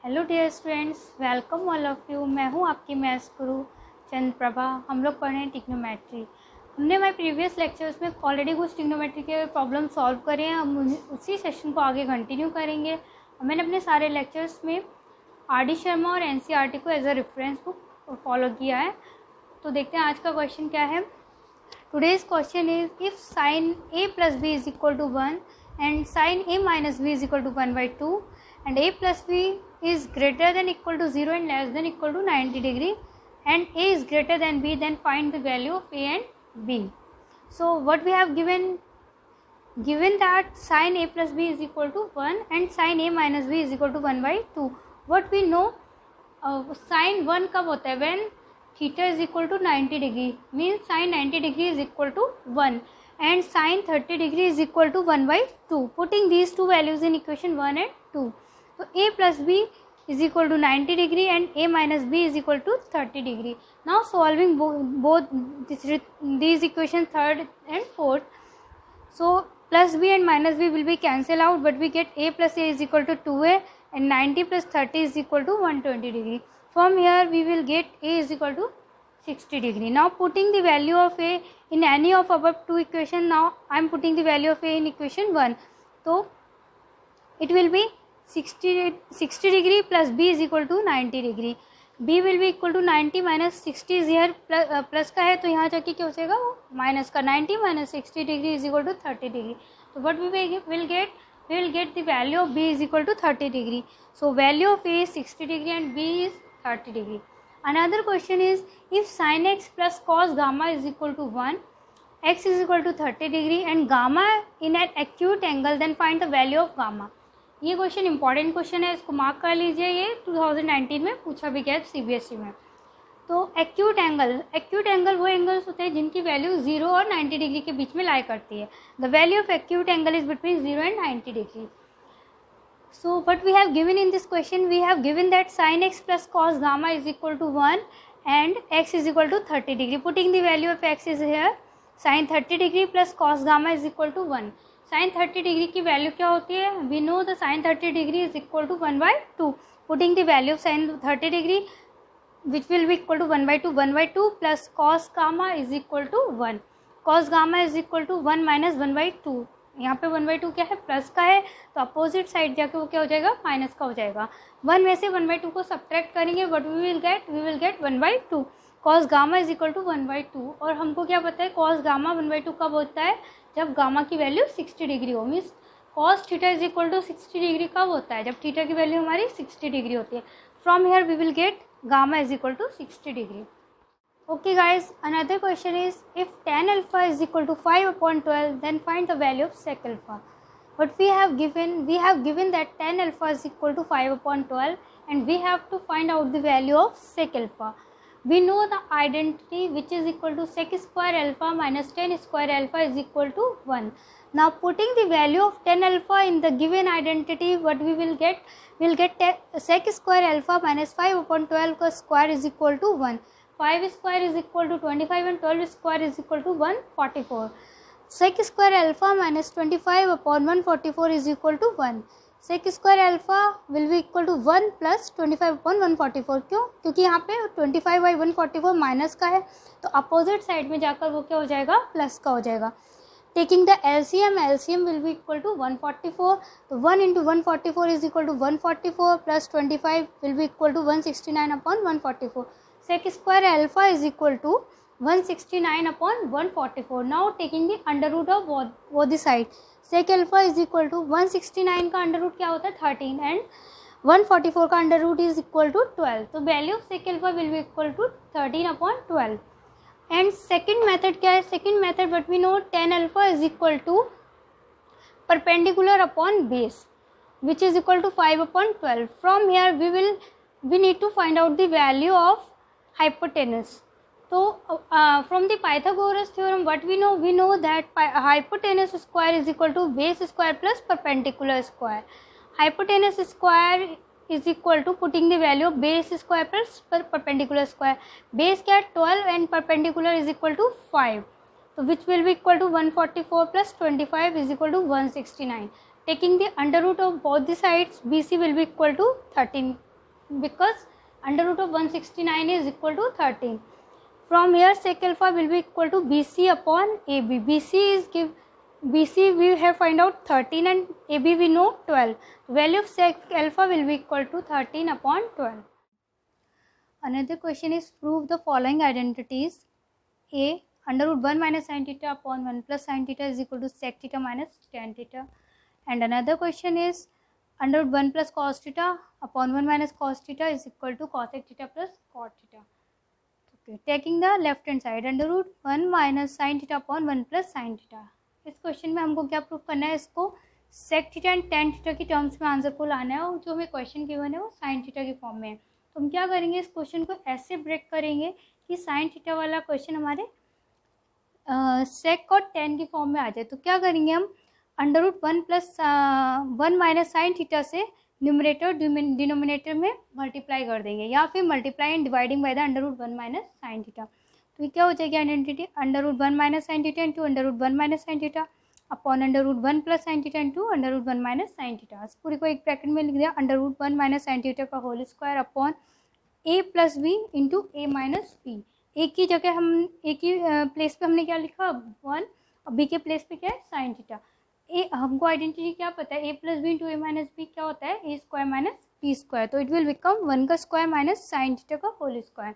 Hello dear students, welcome all of you. मैं हूं आपकी मैथ्स गुरु चंद्र प्रभा। हम लोग पढ़ रहे हैं ट्रिग्नोमेट्री। हमने हमारे प्रीवियस लेक्चर्स में ऑलरेडी कुछ ट्रिग्नोमेट्री के प्रॉब्लम सॉल्व करे हैं। हम उसी सेशन को आगे कंटिन्यू करेंगे। और मैंने अपने सारे लेक्चर्स में आर.डी. शर्मा और एनसीईआरटी को as a reference book follow किया है। तो देखते हैं आज का क्वेश्चन क्या है। Today's question is if sine a plus b is equal to 1 and sine a minus b is equal to 1/2 and a plus b is greater than equal to 0 and less than equal to 90 degree and a is greater than b, then find the value of a and b. So what we have given that sin a plus b is equal to 1 and sin a minus b is equal to 1/2. What we know, sin 1 कब होता है? when theta is equal to 90 degree, means sin 90 degree is equal to 1 and sin 30 degree is equal to 1/2. Putting these two values in equation 1 and 2. So a plus b is equal to 90 degree and a minus b is equal to 30 degree. Now solving both these equations third and fourth. So plus b and minus b will be cancel out, but we get a plus a is equal to 2a and 90 plus 30 is equal to 120 degree. From here we will get a is equal to 60 degree. Now putting the value of a in any of above two equation. Now I am putting the value of a in equation 1. So it will be 60 degree plus b is equal to 90 degree. b will be equal to 90 minus 60 is here plus का है, तो यहाँ जाके क्या हो जाएगा, वो minus का 90 minus 60 degree is equal to 30 degree. So what we will get the value of b is equal to 30 degree. So value of a is 60 degree and b is 30 degree. Another question is if sin x plus cos gamma is equal to 1, x is equal to 30 degree and gamma in an acute angle, then find the value of gamma. ये question important question है, इसको mark कर लीजिए। ये 2019 में पूछा भी गया है सीबीएसई में। तो एक्यूट एंगल वो एंगल्स होते हैं जिनकी वैल्यू 0 और 90 डिग्री के बीच में लाई करती है। The value of acute angle is between 0 and 90 degree. So what we have given in this question, we have given that sin x plus cos gamma is equal to 1 and x is equal to 30 degree. Putting the value of x is here, sin 30 degree plus cos gamma is equal to 1. Sin 30 degree की value क्या होती है? We know the sin 30 degree is equal to 1/2. Putting the value of sin 30 degree which will be equal to 1/2 plus cos gamma is equal to 1. Cos gamma is equal to 1 minus 1/2. यहाँ पे 1/2 क्या है? Plus का है, तो opposite side जाके वो क्या हो जाएगा? माइनस का हो जाएगा। 1 में से 1/2 को सब्ट्रैक्ट करेंगे, but we will get 1/2. Cos gamma is equal to 1/2. और हमको क्या पता है कॉस गामा 1/2 कब होता है? जब गामा की वैल्यू 60 डिग्री हो। Means cos theta is equal to 60 degree कब होता है? जब थीटा की वैल्यू हमारी 60 डिग्री होती है. From here we will get gamma is equal to 60 degree. Okay guys, another question is if tan alpha is equal to 5/12, then find the value of sec alpha. What we have given that tan alpha is equal to 5/12 and we have to find out the value of sec alpha. We know the identity which is equal to sec square alpha minus tan square alpha is equal to 1. Now putting the value of tan alpha in the given identity, what we will get? We will get sec square alpha minus 5/12 का square is equal to 1. 5 square is equal to 25 and 12 square is equal to 144. Sec square alpha minus 25 upon 144 is equal to 1. Sec square alpha will be equal to 1 plus 25 upon 144. क्यों? क्योंकि यहाँ पे 25/144 minus का है, तो opposite side में जाकर वो क्या हो जाएगा? प्लस का हो जाएगा. Taking the LCM will be equal to 144. तो 1 into 144 is equal to 144 plus 25 will be equal to 169 upon 144. Sec square alpha is equal to 169 upon 144. Now taking the under root of both the side. Sec alpha is equal to 169 का under root क्या होता है? 13 and 144 का under root is equal to 12. तो value of sec alpha will be equal to 13 upon 12. And second method क्या है? Second method but we know tan alpha is equal to perpendicular upon base which is equal to 5/12. From here we need to find out the value of hypotenuse. So from the Pythagoras theorem what we know that hypotenuse square is equal to base square plus perpendicular square. Hypotenuse square is equal to putting the value of base square plus perpendicular square. Base क्या है? 12 and perpendicular is equal to 5. So which will be equal to 144 plus 25 is equal to 169. Taking the under root of both the sides, BC will be equal to 13 because under root of 169 is equal to 13. From here sec alpha will be equal to BC upon AB. BC we have find out 13 and AB we know 12. Value of sec alpha will be equal to 13 upon 12. Another question is prove the following identities. A, under root 1 minus sin theta upon 1 plus sin theta is equal to sec theta minus tan theta. And another question is under root 1 plus cos theta upon 1 minus cos theta is equal to cosec theta plus cot theta. Okay, taking the left hand side, under root 1 minus sin theta upon 1 plus sin theta. इस question में हमको क्या proof करना है, इसको sec theta and tan theta की terms में answer को लाना है, और जो हमें क्वेश्चन गिवन है वो साइन थीटा की फॉर्म में है। तो हम क्या करेंगे, इस क्वेश्चन को ऐसे ब्रेक करेंगे कि साइन थीटा वाला क्वेश्चन हमारे सेक और टेन की फॉर्म में आ जाए। तो क्या करेंगे हम, under root 1 plus 1 minus sine theta से न्यूमरेटर डिनोमिनेटर में मल्टीप्लाई कर देंगे, या फिर multiply and dividing by the under root 1 minus sine theta. तो ये क्या हो जाएगी identity, under root 1 minus sine theta into under root 1 minus sine theta upon under root 1 plus sine theta into under root 1 minus sine theta. इस पूरी को एक bracket में लिख दिया, under root 1 minus sine theta का whole square upon a plus b into a minus b. एक की जगह हम एक ही प्लेस पे हमने क्या लिखा 1, और बी के प्लेस पे क्या है साइन थीटा। ए हमको आइडेंटिटी क्या पता है, a plus b into a minus b क्या होता है, a square minus b square. तो इट विल बिकम 1 का स्क्वायर माइनस साइन थीटा का whole square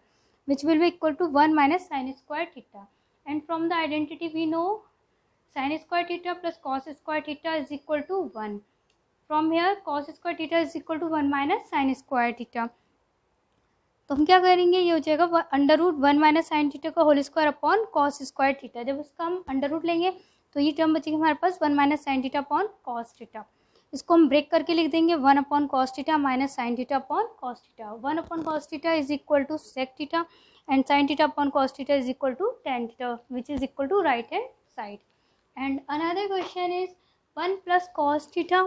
which will be equal to 1 minus sin square theta. And from the identity we know sin square theta plus cos square theta is equal to 1. From here cos square theta is equal to 1 minus sin square theta. तो हम क्या करेंगे, ये हो जाएगा under root 1 minus sine theta का whole square upon cos square theta. जब उसका हम अंडर रूट लेंगे तो ये टर्म बचेगी हमारे पास 1 minus sine theta upon cos theta. इसको हम ब्रेक करके लिख देंगे 1 upon cos theta minus sine theta upon cos theta. 1 upon cos theta is equal to sec theta and sin theta upon cos theta is equal to tan theta, which is equal to right hand side. And another question is 1 plus cos theta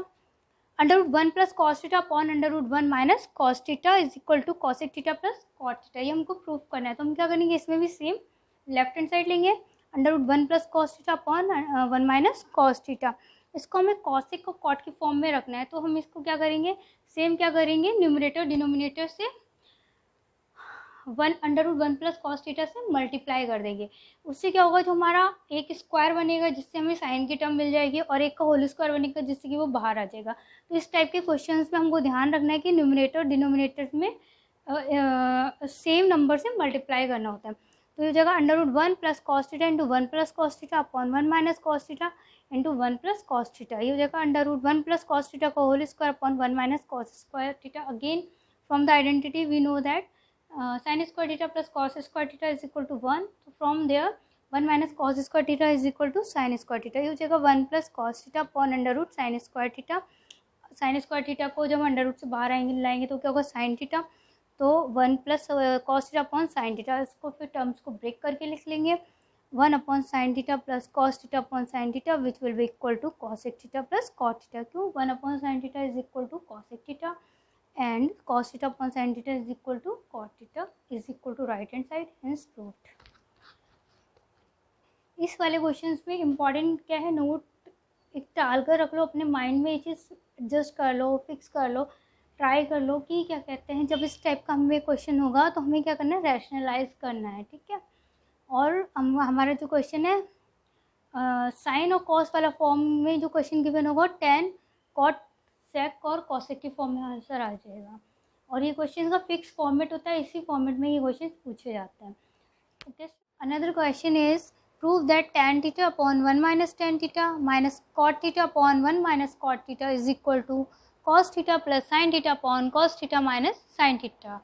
under root 1 plus cos theta upon under root 1 minus cos theta is equal to cosec theta plus cot theta। ये हमको proof करना है। तो हम क्या करेंगे, इसमें भी सेम लेफ्ट हैंड साइड लेंगे, under root 1 plus cos theta upon 1 minus cos theta. इसको हमें कॉसेक को कॉट की फॉर्म में रखना है। तो हम इसको क्या करेंगे, सेम क्या करेंगे, न्यूमरेटर डिनोमिनेटर से 1 under root 1 plus cos theta से मल्टीप्लाई कर देंगे। उससे क्या होगा, जो हमारा एक स्क्वायर बनेगा जिससे हमें साइन की टर्म मिल जाएगी, और एक का होल स्क्वायर बनेगा जिससे कि वो बाहर आ जाएगा। तो इस टाइप के क्वेश्चंस में हमको ध्यान रखना है कि न्यूमरेटर डिनोमिनेटर में सेम नंबर से मल्टीप्लाई करना होता है। तो ये जगह under root 1 plus cos theta into 1 plus cos theta upon 1 minus cos theta into 1 plus cos theta. ये जगह under root 1 plus cos theta का whole square upon 1 minus cos square theta. Again from the identity we know that sin square theta plus cos square theta is equal to 1. So from there 1 minus cos square theta is equal to sin square theta। ये हो जाएगा 1 plus cos theta upon under root sin square theta। sin square theta को जब under root से बाहर आएंगे लाएंगे तो क्या होगा sin theta। तो 1 plus cos theta upon sin theta। इसको फिर टर्म्स को ब्रेक करके लिख लेंगे 1 upon sin theta plus cos theta upon sin theta which will be equal to cosec theta plus cot theta। क्यों, 1 upon sin theta is equal to cosec theta and cos theta upon sin theta is equal to cot theta is equal to right hand side, hence proved। इस वाले questions में important क्या है, note एक डाल कर रख लो अपने माइंड में, ये चीज़ एडजस्ट कर लो, फिक्स कर लो, ट्राई कर लो कि क्या कहते हैं जब इस टाइप का हमें क्वेश्चन होगा तो हमें क्या करना है, रैशनलाइज करना है, ठीक है। और हमारा जो क्वेश्चन है साइन और कॉस वाला फॉर्म में जो क्वेश्चन गिवन होगा tan cot सेक और कॉसेक की फॉर्म में आंसर आ जाएगा। और ये क्वेश्चन का फिक्स फॉर्मेट होता है, इसी फॉर्मेट में ये क्वेश्चन पूछे जाते हैं। Okay, another question is prove that tan theta upon 1 minus tan theta minus cot theta upon 1 minus cot theta is equal to cos theta plus sin theta upon cos theta minus sin theta.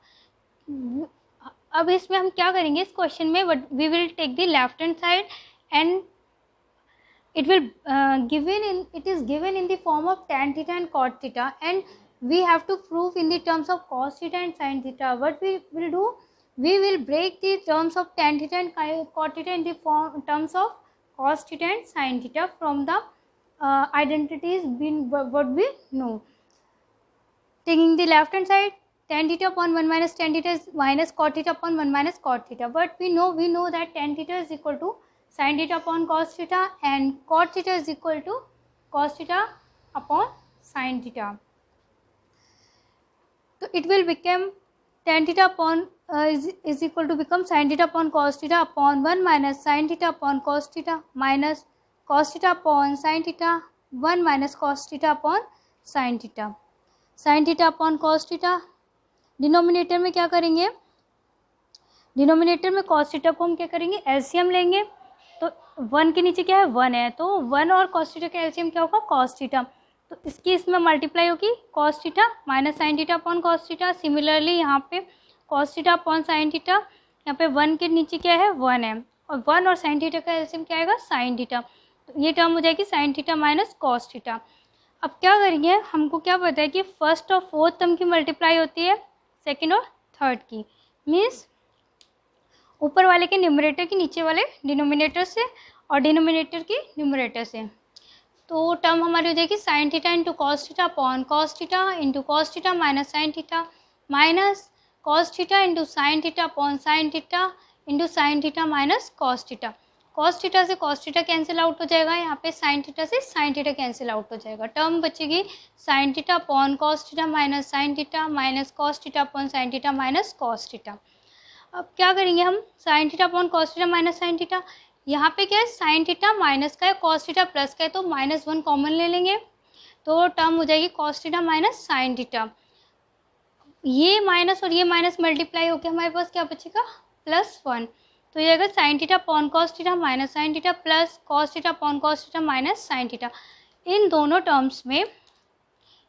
अब इसमें हम क्या करेंगे, इस question में we will take the left hand side and it is given in the form of tan theta and cot theta, and we have to prove in the terms of cos theta and sin theta. What we will do, we will break the terms of tan theta and cot theta in the terms of cos theta and sin theta from the identities what we know. Taking the left hand side, tan theta upon 1 minus tan theta is minus cot theta upon 1 minus cot theta. But we know that tan theta is equal to sin theta upon cos theta and cot theta is equal to cos theta upon sin theta. तो it will become tan theta upon is equal to become sin theta upon cos theta upon 1 minus sin theta upon cos theta minus cos theta upon sin theta 1 minus cos theta upon sin theta. sin theta upon cos theta denominator में क्या करेंगे, denominator में cos theta को हम क्या करेंगे, LCM लेंगे. तो 1 के नीचे क्या है, 1 है, तो 1 और cos theta का एलसीएम क्या होगा, cos theta. तो इसकी इसमें मल्टीप्लाई होगी cos theta minus sin theta upon cos theta. Similarly यहाँ पे cos theta upon sin theta, यहाँ पे 1 के नीचे क्या है, 1 है, और 1 और sin theta का एलसीएम क्या आएगा, sin theta. तो ये टर्म हो जाएगी sin theta minus cos theta. अब क्या करेंगे, हमको क्या पता है कि फर्स्ट और फोर्थ टर्म की मल्टीप्लाई होती है सेकेंड और थर्ड की. मीन्स ऊपर वाले के न्यूमरेटर की नीचे वाले डिनोमिनेटर से और डिनोमिनेटर की न्यूमरेटर से. तो टर्म हमारी हो जाएगी sin theta into cos theta upon cos theta into cos theta minus sin theta minus cos theta into sine theta upon sine theta into sine theta minus cos theta. Cos theta से cos theta cancel out हो जाएगा, यहाँ पे sign theta से sine theta cancel out हो जाएगा. Term बचेगी sign theta upon cos theta minus sine theta minus cos theta upon sine theta minus cos theta. अब क्या करेंगे हम, sign theta upon cos theta minus sine theta, यहाँ पे क्या है साइन थीटा माइनस का है, कॉस थीटा प्लस का है, तो -1 कॉमन ले लेंगे. तो टर्म हो जाएगी cos theta minus sine theta. ये माइनस और ये माइनस मल्टीप्लाई होकर हमारे पास क्या बचेगा, +1. तो ये आएगा sine theta upon cos theta minus sine theta plus cos theta upon cos theta minus sine theta. इन दोनों टर्म्स में,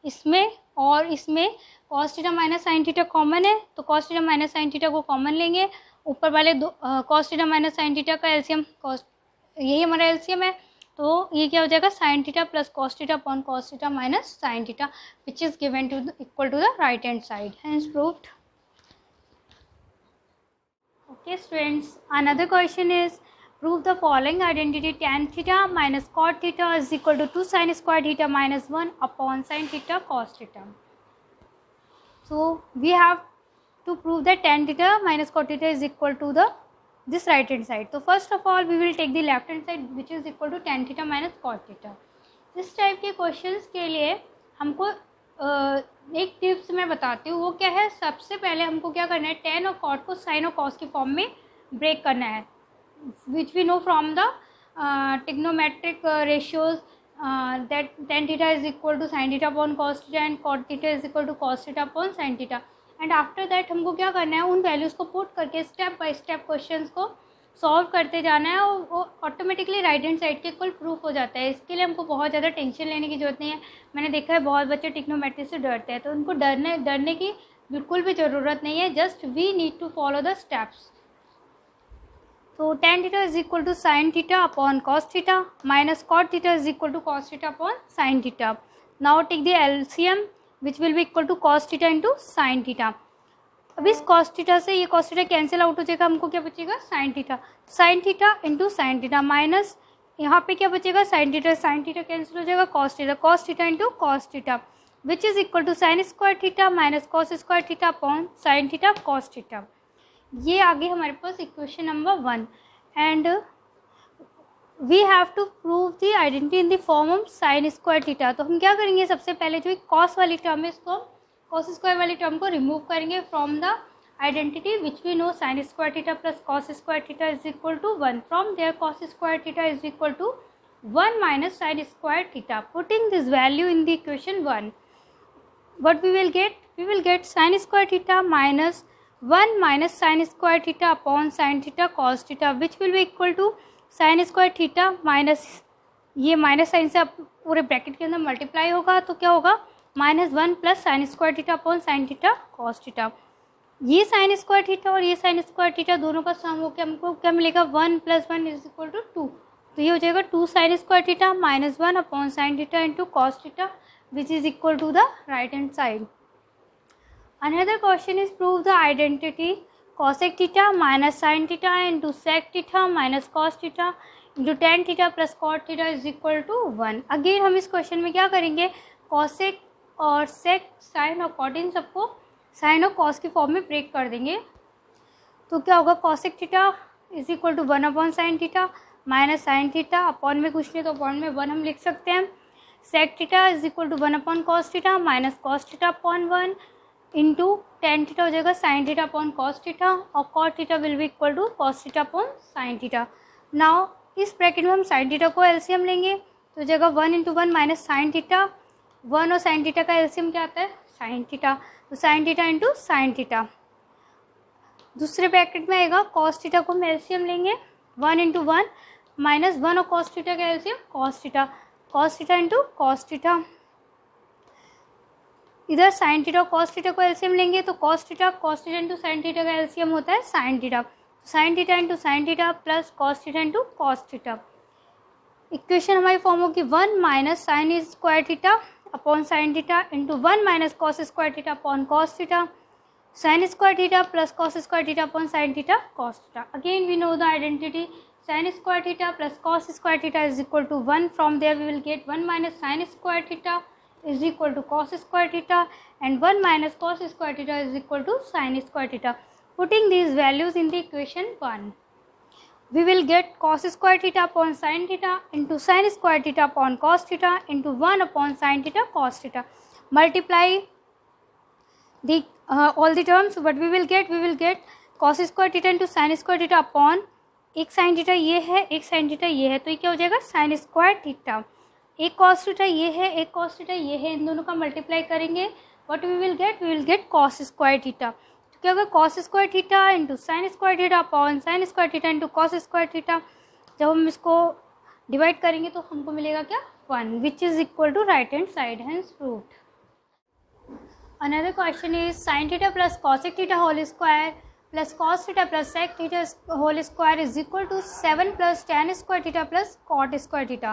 इसमें और इसमें cos theta minus sine theta common है, तो cos theta minus sine theta को कॉमन लेंगे. ऊपर वाले दो cos theta minus sine theta का एलसीएम कॉस, यही हमारा एलसीएम है. तो ये क्या हो जाएगा, sine theta plus cos theta upon cos theta minus sine theta which is given to equal to the right hand side. Hence proved. Okay students, another question is prove the following identity. Tan theta minus cot theta is equal to 2 sin square theta minus 1 upon sin theta cos theta. So we have to prove that tan theta minus cot theta is equal to this right hand side. So first of all we will take the left hand side which is equal to tan theta minus cot theta. इस type के questions के लिए हमको एक tips मैं बताती हूँ. वो क्या है, सबसे पहले हमको क्या करना है, टेन और कॉट को साइन और कॉस की फॉर्म में ब्रेक करना है, which we know from the trigonometric ratios that tan theta is equal to sine theta upon cos theta and cot theta is equal to cos theta upon sine theta. And after that हमको क्या करना है, उन values को put करके step by step questions को solve करते जाना है, और वो ऑटोमेटिकली राइट हैंड साइड के इक्वल प्रूफ हो जाता है. इसके लिए हमको बहुत ज़्यादा टेंशन लेने की जरूरत नहीं है. मैंने देखा है बहुत बच्चे ट्रिग्नोमेट्री से डरते हैं, तो उनको डरने की बिल्कुल भी ज़रूरत नहीं है. Just we need to follow the steps. तो tan theta is equal to sine theta upon cos theta minus cot theta is equal to cos theta upon sine theta. Now take the LCM which will be equal to cos theta into sine theta. अब इस cos theta से ये cos theta cancel out हो जाएगा, हमको क्या बचेगा, sine theta. Sine theta into sine theta minus यहाँ पे क्या बचेगा, साइन थीटा कैंसिल हो जाएगा, cos theta into cos theta which is equal to sine square theta minus cos square theta upon sine theta cos theta. ये आगे हमारे पास equation number 1. And we have to prove the identity in the form of sine square theta. तो हम क्या करेंगे, सबसे पहले जो कॉस वाली टर्म है इसको, कॉस स्क्वायर वाली टर्म को रिमूव करेंगे from the identity which we know sine square theta plus cos square theta is equal to 1. From there cos square theta is equal to 1 minus sine square theta. Putting this value in the equation 1, what we will get sin square theta minus 1 minus sin square theta upon sin theta cos theta which will be equal to sin square theta minus ये minus sign से पूरे bracket के अंदर multiply होगा, तो क्या होगा, -1 plus sign square theta upon sine theta cos theta. ये साइन स्क्वायर थीटा और ये साइन स्क्वायर थीटा दोनों का सम होकर हमको क्या मिलेगा, 1 + 1 इज इक्वल टू 2. तो ये हो जाएगा 2 sign square theta minus 1 upon sine theta into cos theta which is equal to the right hand side. Another question is prove the identity cosec theta minus sin theta into sec theta minus cos theta into tan theta plus cot theta is equal to 1. Again हम इस question में क्या करेंगे, cosec और sec, sin और cot इन सबको sin और cos की फॉर्म में ब्रेक कर देंगे. तो क्या होगा, cosec theta is equal to 1 upon sin theta minus sin theta, upon में कुछ नहीं तो अपॉन में 1 हम लिख सकते हैं. sec theta is equal to 1 upon cos theta minus cos theta upon 1 into tan theta हो जाएगा sine theta upon cos theta, और cot theta will be equal to cos theta upon sine theta. Now इस bracket में हम sign theta को LCM लेंगे तो जगह 1 इंटू 1 माइनस साइन थीटा, 1 और साइन थीटा का एलसीएम क्या आता है साइन थीटा, तो sine theta into sine theta. दूसरे ब्रैकेट में आएगा कॉस थीटा को हम एलसीएम लेंगे 1 इंटू 1 माइनस 1 और कॉस थीटा का LCM cos theta into cos theta. इधर साइन थीटा और कॉस थीटा को एलसीएम लेंगे तो cos theta into sine theta का एलसीएम होता है sine theta into sine theta plus cos theta into cos theta. Equation हमारी फॉर्म होगी 1 minus sine square theta upon sine theta into 1 minus cos square theta upon cos theta, sine square theta plus cos square theta upon sine theta cos theta. Again we know the identity sin square theta plus cos square theta is equal to 1. From there we will get 1 minus sin square theta is equal to cos square theta and 1 minus cos square theta is equal to sin square theta. Putting these values in the equation 1, we will get cos square theta upon sin theta into sin square theta upon cos theta into 1 upon sin theta cos theta. Multiply the all the terms, what we will get cos square theta into sin square theta upon एक sine theta ये है, एक sine theta ये है, तो ये क्या हो जाएगा साइन स्क्वायर थीटा। एक कॉस थीटा ये है, एक कॉस थीटा ये है, इन दोनों का मल्टीप्लाई करेंगे what we will get cos square theta. तो क्या होगा cos square theta into sine square theta upon sine square theta into cos square theta. जब हम इसको डिवाइड करेंगे तो हमको मिलेगा क्या 1 which is equal to right hand side, hence proved. Another question is sine theta plus cosec theta whole square plus cos theta plus sec theta whole square is equal to 7 plus tan square theta plus cot square theta.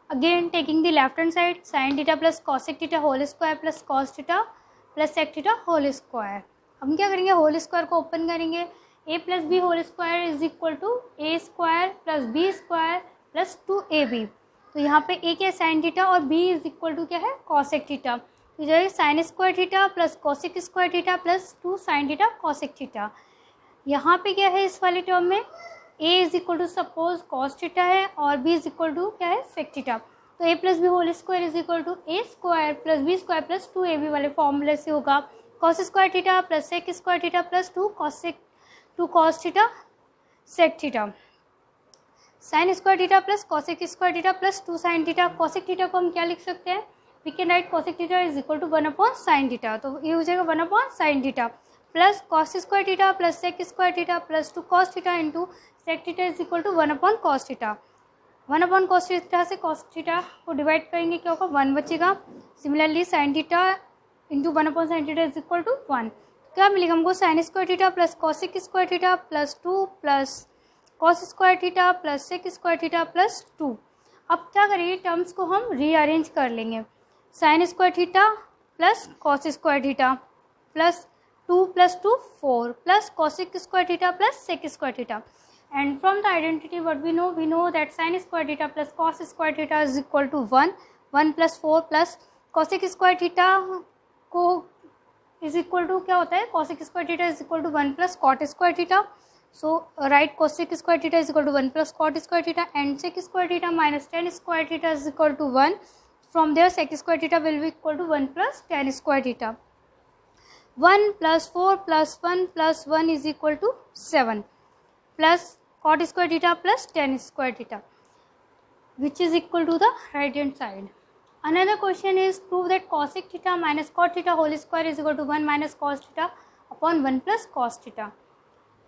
Again taking the left hand side, sin theta plus cosec theta whole square plus cos theta plus sec theta whole square. हम क्या करेंगे whole square को open करेंगे, a plus b whole square is equal to a square plus B square plus 2ab। तो यहाँ पे a क्या है साइन थीटा और b इज इक्वल टू क्या है कॉसेक थीटा, तो जाएगा sine square theta plus cosec square theta plus 2 sine theta cosec theta. यहाँ पे क्या है इस वाले टर्म में a is equal to suppose cos theta है और b इज इक्वल टू क्या है सेक थीटा, तो a plus b whole square is equal to a square plus B square plus 2ab वाले फॉर्मूले से होगा cos square theta plus sec square theta plus 2 cos theta sec theta, sine square theta plus cosec square theta plus 2 sine theta. Cosec theta को हम क्या लिख सकते हैं, we can write cosec theta is equal to 1 upon sine theta, तो ये हो जाएगा 1 upon sine theta plus cos square theta plus sec square theta plus 2 cos theta into sec theta is equal to 1 upon cos theta. 1 upon cos theta से cos theta को divide करेंगे क्या होगा 1 बचेगा। Similarly sine theta into 1 upon sine theta is equal to 1, क्या मिलेगा हमको sine square theta plus cosec square theta plus 2 plus cos square theta plus sec square theta plus 2। अब क्या करेंगे टर्म्स को हम रीअरेंज कर लेंगे, sign square theta plus cos square theta plus 2 plus 2 4 plus cosec square theta plus sec square theta, and from the identity what we know that sin square theta plus cos square theta is equal to 1 plus 4 plus cosec square theta को is equal to क्या होता है cosec square theta is equal to 1 plus cot square theta, so write cosec square theta is equal to 1 plus cot square theta and sec square theta minus tan square theta is equal to 1. From there sec square theta will be equal to 1 plus tan square theta. 1 plus 4 plus 1 plus 1 is equal to 7 plus cot square theta plus tan square theta, which is equal to the right hand side. Another question is prove that cosec theta minus cot theta whole square is equal to 1 minus cos theta upon 1 plus cos theta.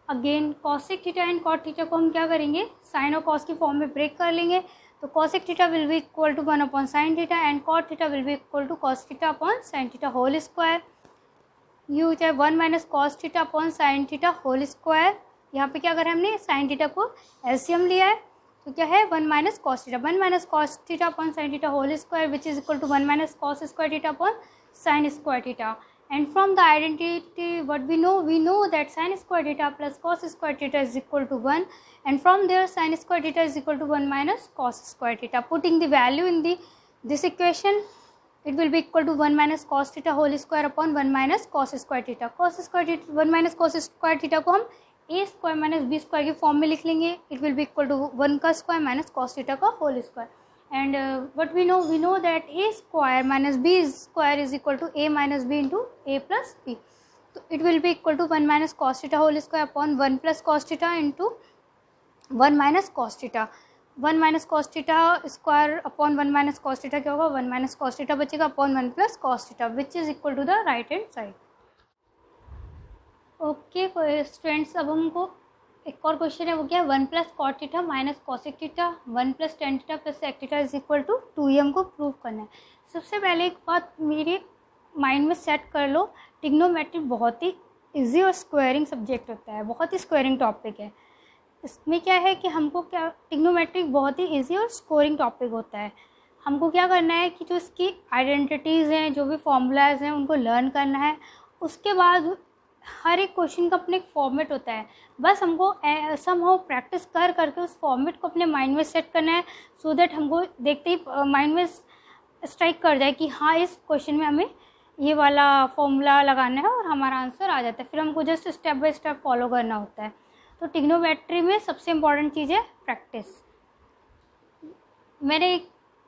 Again cosec theta and cot theta को हम क्या करेंगे sin और cos की form में break कर लेंगे, तो cosec theta will be equal to 1 upon sin theta and cot theta will be equal to cos theta upon sin theta whole square. यू चाहे 1 minus cos theta upon sine theta whole square, यहाँ पे क्या करें हमने sign theta को LCM लिया है तो क्या है 1 minus cos theta upon sine theta whole square which is equal to 1 minus cos square theta upon sine square theta. And from the identity what we know that sine square theta plus cos square theta is equal to 1 and from there sine square theta is equal to 1 minus cos square theta. Putting the value in this equation it will be equal to 1 minus cos theta whole square upon 1 minus cos square theta. 1 minus cos square theta को हम a square minus b square की form में लिख लेंगे, it will be equal to 1 का square minus cos theta का whole square. and what we know that a square minus b square is equal to a minus b into a plus b. So it will be equal to 1 minus cos theta whole square upon 1 plus cos theta into 1 minus cos theta. 1 minus cos theta square upon 1 minus cos theta क्या होगा, 1 minus cos theta बचेगा upon 1 plus cos theta which is equal to the right hand side. Okay students, अब हमको एक और question है, वो क्या है, 1 plus cot theta minus cosec theta 1 plus tan theta plus sec theta is equal to 2. ये हमको प्रूव करना है. सबसे पहले एक बात मेरे माइंड में सेट कर लो, ट्रिग्नोमेट्री बहुत ही ईजी और स्क्वायरिंग सब्जेक्ट होता है, बहुत ही स्क्वायरिंग टॉपिक है. इसमें क्या है कि हमको क्या, ट्रिग्नोमेट्रिक बहुत ही इजी और स्कोरिंग टॉपिक होता है. हमको क्या करना है कि जो इसकी आइडेंटिटीज़ हैं, जो भी फॉर्मूलाज हैं, उनको लर्न करना है. उसके बाद हर एक क्वेश्चन का अपने एक फॉर्मेट होता है, बस हमको समहाउ प्रैक्टिस कर करके उस फॉर्मेट को अपने माइंड में सेट करना है, सो दैट हमको देखते ही माइंड में स्ट्राइक कर जाए कि हाँ इस क्वेश्चन में हमें ये वाला फॉर्मूला लगाना है और हमारा आंसर आ जाता है. फिर हमको just step by step follow करना होता है. तो ट्रिग्नोमेट्री में सबसे इम्पॉर्टेंट चीज़ है प्रैक्टिस. मैंने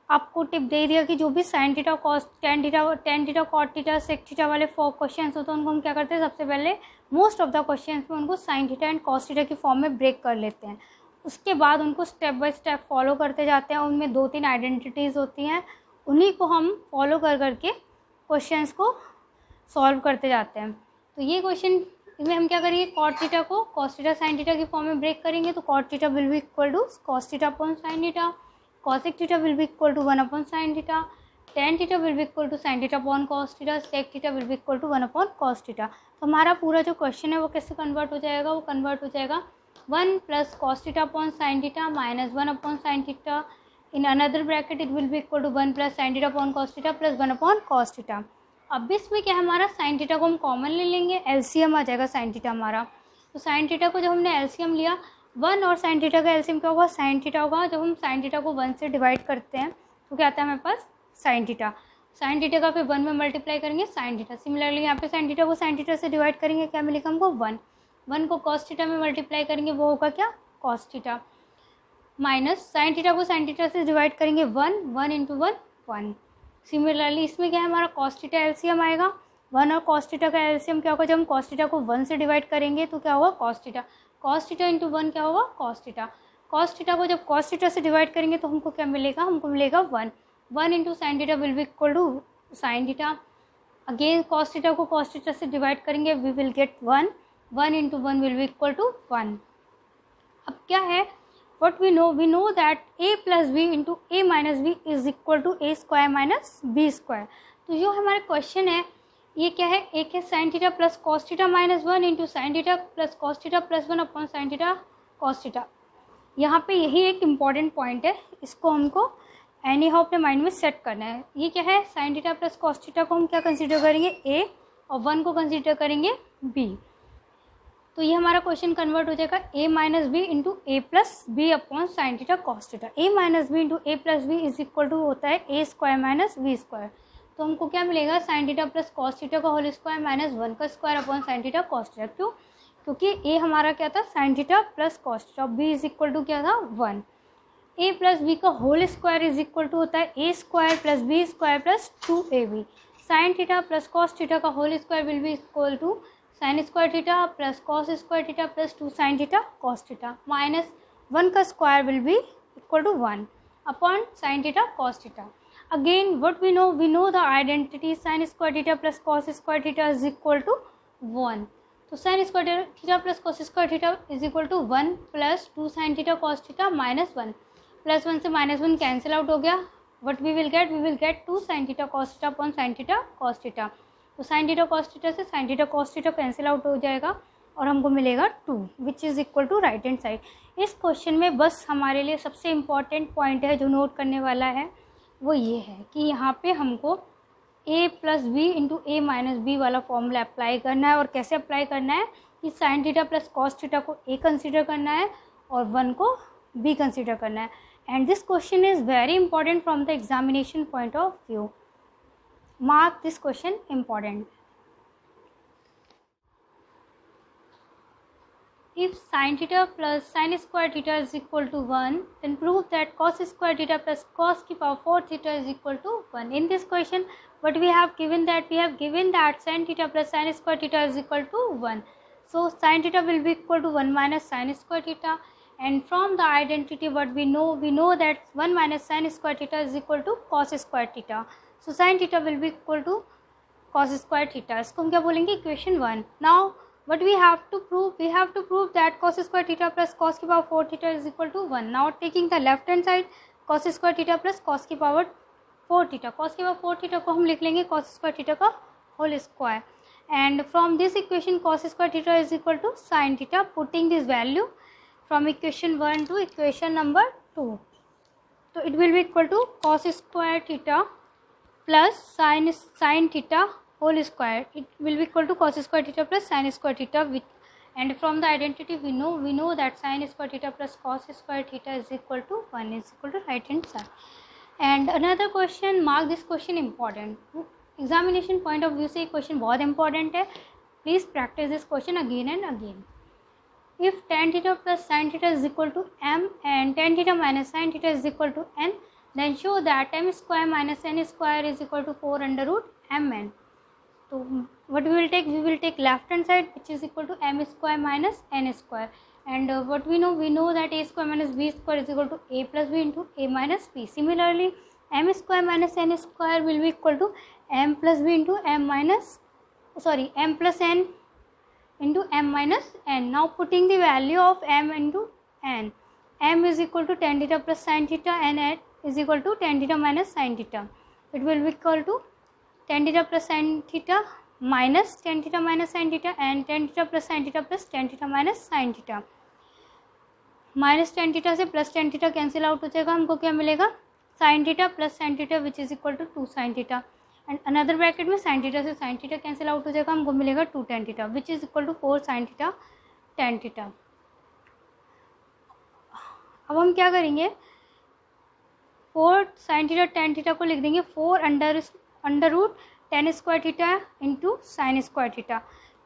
आपको टिप दे दिया कि जो भी sine theta cos tan theta cot theta sec theta वाले 4 क्वेश्चंस होते हैं, उनको हम क्या करते हैं, सबसे पहले मोस्ट ऑफ द क्वेश्चंस में उनको sign theta and cos theta की फॉर्म में ब्रेक कर लेते हैं. उसके बाद उनको स्टेप बाय स्टेप फॉलो करते जाते हैं. उनमें 2-3 आइडेंटिटीज़ होती हैं, उन्हीं को हम फॉलो कर करके क्वेश्चंस को सॉल्व करते जाते हैं. तो ये क्वेश्चन, इसमें हम क्या करेंगे, कॉट थीटा को कॉस थीटा साइन थीटा की फॉर्म में ब्रेक करेंगे. तो cot theta will be equal to cos theta upon sine theta, cosec theta will be equal to 1 upon sine theta, tan theta will be equal to sine theta upon cos theta, sec theta will be equal to 1 upon cos theta. तो हमारा पूरा जो question है वो कैसे convert हो जाएगा, वो कन्वर्ट हो जाएगा 1 plus cos theta upon sine theta minus 1 upon sine theta, in another bracket it will be equal to 1 plus sine theta upon cos theta plus 1 upon cos theta. अब इसमें क्या है, हमारा साइन थीटा को हम common ले लेंगे, LCM आ जाएगा साइन थीटा हमारा. तो साइन थीटा को जब हमने एलसीएम लिया, 1 और साइन थीटा का एलसीएम क्या होगा, साइन थीटा होगा. जब हम साइन थीटा को 1 से डिवाइड करते हैं तो क्या आता है हमारे पास, साइन थीटा. साइन थीटा का फिर 1 में मल्टीप्लाई करेंगे साइन थीटा. सिमिलरली यहाँ पे साइन थीटा को साइन थीटा से डिवाइड करेंगे, क्या मिलेगा हमको 1. 1 को कॉस थीटा में मल्टीप्लाई करेंगे, वो होगा क्या, cos theta. Minus sine theta को साइन थीटा से डिवाइड करेंगे 1 इंटू 1. सिमिलरली इसमें क्या है, हमारा कॉस थीटा एलसीएम आएगा. 1 और कॉस थीटा का एलसीएम क्या होगा, जब हम कॉस थीटा को 1 से डिवाइड करेंगे तो क्या होगा, cos theta. Cos theta into 1 क्या होगा, कॉस थीटा. कॉस थीटा को जब कॉस थीटा से डिवाइड करेंगे तो हमको क्या मिलेगा, हमको मिलेगा 1 into sine theta will be equal to sine theta. Again cos theta को कॉस थीटा से डिवाइड करेंगे, we will get 1 into 1 will be equal to 1. अब क्या है, what we know that a plus b into a minus b is equal to a square minus b square. तो जो हमारा question है ये क्या है, एक है sine theta plus cos theta minus 1 into sine theta plus cos theta plus 1 upon sine theta cos theta. यहाँ पे यही एक इम्पॉर्टेंट पॉइंट है, इसको हमको एनी हाउ अपने माइंड में सेट करना है. ये क्या है, sine theta plus cos theta को हम क्या कंसिडर करेंगे, a, और 1 को कंसिडर करेंगे b. तो ये हमारा क्वेश्चन कन्वर्ट हो जाएगा a minus b into a plus b upon sine theta cos theta. a minus b into a plus b is equal to होता है a square minus b square. तो हमको क्या मिलेगा, sine theta plus cos theta का whole square minus 1 का square upon sine theta cos theta. क्यों, क्योंकि a हमारा क्या था, sine theta plus cos theta, b is equal to क्या था, 1. a प्लस बी का whole square is equal to होता है a square plus B square plus 2ab. Sine theta plus cos theta का whole square will be equal to sine square theta plus cos square theta plus 2 sine theta cos theta minus 1 का square will be equal to 1 upon sine theta cos theta. Again what we know the identity sine square theta plus cos square theta is equal to 1. तो sine square theta plus cos square theta is equal to 1 plus 2 sine theta cos theta minus 1. Plus 1 से minus 1 cancel out हो गया. What we will get 2 sine theta cos theta upon sine theta cos theta. तो sine theta cos theta से sine theta cos theta cancel out हो जाएगा और हमको मिलेगा 2 which is equal to right hand side. इस क्वेश्चन में बस हमारे लिए सबसे इम्पॉर्टेंट पॉइंट है जो नोट करने वाला है, वो ये है कि यहाँ पे हमको a plus b into a minus b वाला फॉर्मूला अप्लाई करना है. और कैसे अप्लाई करना है कि sine theta plus cos theta को a कंसिडर करना है और 1 को b कंसिडर करना है. And this question is very important from the examination point of view. Mark this question important. if sin theta plus sin square theta is equal to 1, then prove that cos square theta plus cos की power 4 theta is equal to 1. In this question, what we have given that sin theta plus sin square theta is equal to 1. So sin theta will be equal to 1 minus sin square theta, and from the identity what we know that 1 minus sin square theta is equal to cos square theta. So sin theta will be equal to cos square theta. इसको हम क्या बोलेंगे, equation 1. Now what we have to prove that cos square theta plus cos की power 4 theta is equal to 1. Now taking the left hand side, cos square theta plus cos की power 4 theta, cos की power 4 theta को हम लिख लेंगे cos square theta का whole square, and from this equation cos square theta is equal to sin theta. Putting this value from equation 1 to equation number 2, so it will be equal to cos square theta plus sin theta whole square. It will be equal to cos square theta plus sin square theta, which, and from the identity we know that sin square theta plus cos square theta is equal to 1, is equal to right hand side. And another question, mark this question important. Examination point of view से question बहुत important है. Please practice this question again and again. If tan theta plus sin theta is equal to m and tan theta minus sin theta is equal to n, then show that m square minus n square is equal to 4 under root mn. So what we will take left hand side, which is equal to m square minus n square, and what we know that a square minus b square is equal to a plus b into a minus b. Similarly, m square minus n square will be equal to m plus b into m plus n into m minus n. Now putting the value of m into n, m is equal to tan theta plus sin theta and n is equal to tan theta minus sin theta. It will be equal to tan theta plus sin theta minus tan theta minus sin theta and tan theta plus sin theta plus tan theta minus sin theta. Minus tan theta से plus tan theta cancel out हो जाएगा, हमको क्या मिलेगा, sin theta plus sin theta which is equal to 2 sin theta, and another bracket में sin theta से sin theta cancel out हो जाएगा, हमको मिलेगा 2 tan theta which is equal to 4 sin theta tan theta. अब हम क्या करेंगे, 4 sin theta tan theta को लिख देंगे 4 under root tan square theta into sine square theta.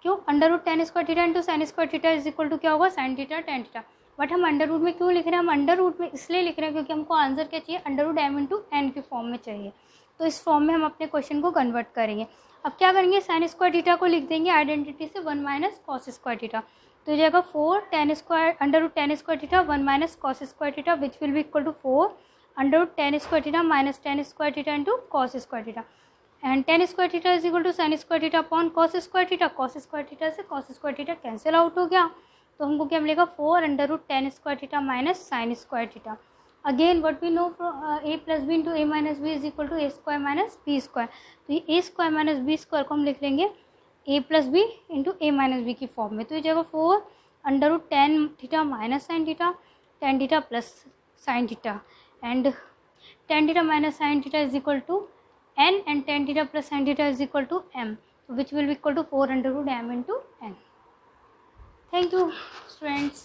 क्यों, under root tan square theta into sine square theta is equal to क्या होगा, sin theta tan theta. But हम अंडर रूट में क्यों लिख रहे हैं, हम अंडर रूट में इसलिए लिख रहे हैं क्योंकि हमको आंसर क्या चाहिए, under root m into n की फॉर्म में चाहिए. तो इस फॉर्म में हम अपने क्वेश्चन को कन्वर्ट करेंगे. अब क्या करेंगे, साइन स्क्वायर थीटा को लिख देंगे आइडेंटिटी से 1 माइनस कॉस स्क्वायर थीटा. तो हो जाएगा 4 tan square under root tan square theta 1 minus cos square theta which will be equal to 4 under root tan square theta minus tan square theta into cos square theta. And tan square theta is equal to sine square theta upon cos square theta. Cos square theta से cos square theta cancel out हो गया, तो हमको क्या मिलेगा 4 under root tan square theta minus sine square theta. Again what we know a plus b into a minus b is equal to a square minus b square. तो ये a square minus b square को हम लिख लेंगे a plus b into a minus b की form में. तो ये जाएगा 4 under root tan theta minus sine theta tan theta plus sine theta, and tan theta minus sine theta is equal to n and tan theta plus sin theta is equal to m, which will be equal to 4 under root m into n. Thank you, students.